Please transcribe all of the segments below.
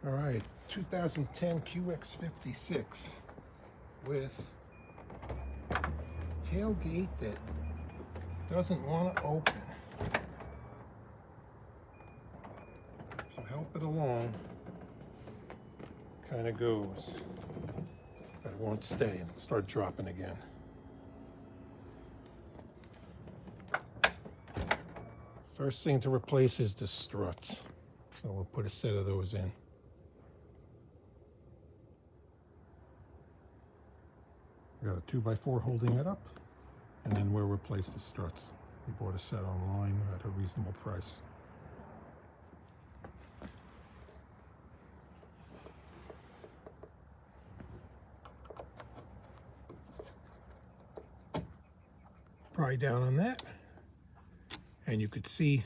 All right, 2010 QX56 with tailgate that doesn't want to open. If you help it along, kind of goes, but it won't stay. It'll start dropping again. First thing to replace is the struts. So we'll put a set of those in. Got a 2x4 holding it up, and then we'll replace the struts. We bought a set online at a reasonable price. Pry down on that, and you could see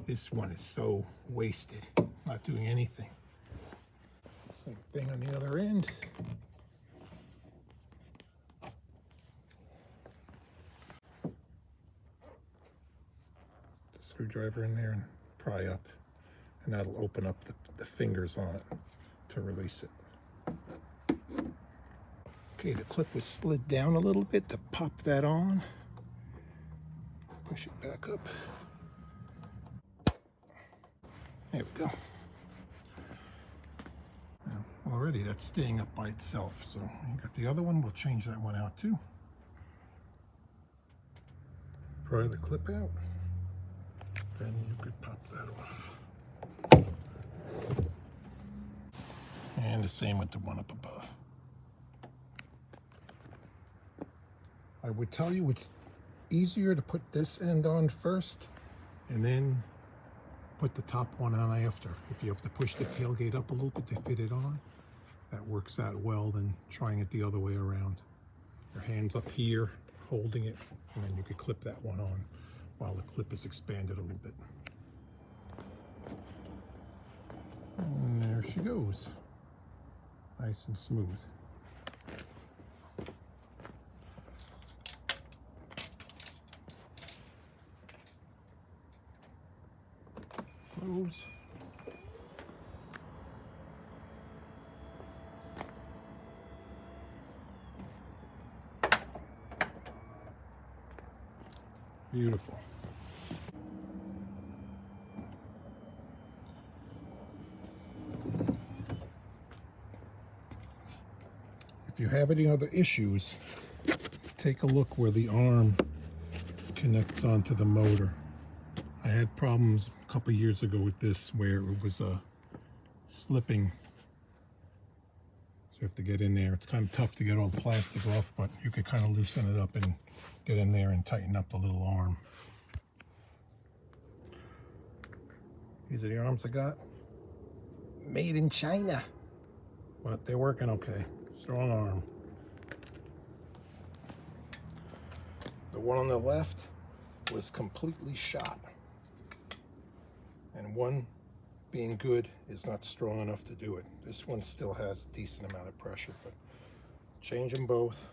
this one is so wasted, not doing anything. Same thing on the other end. Screwdriver in there and pry up, and that'll open up the fingers on it to release it. Okay, the clip was slid down a little bit to pop that on. Push it back up. There we go. Now, already that's staying up by itself, so you got the other one. We'll change that one out too. Pry the clip out. Then you could pop that off. And the same with the one up above. I would tell you it's easier to put this end on first and then put the top one on after. If you have to push the tailgate up a little bit to fit it on, that works out well than trying it the other way around. Your hand's up here holding it, and then you could clip that one on while the clip is expanded a little bit. And there she goes. Nice and smooth. Close. Beautiful. If you have any other issues, take a look where the arm connects onto the motor. I had problems a couple years ago with this where it was slipping. So you have to get in there. It's kind of tough to get all the plastic off, but you could kind of loosen it up and get in there and tighten up the little arm. These are the arms I got. Made in China. But they're working okay. Strong arm. The one on the left was completely shot. And one being good is not strong enough to do it. This one still has a decent amount of pressure, but change them both.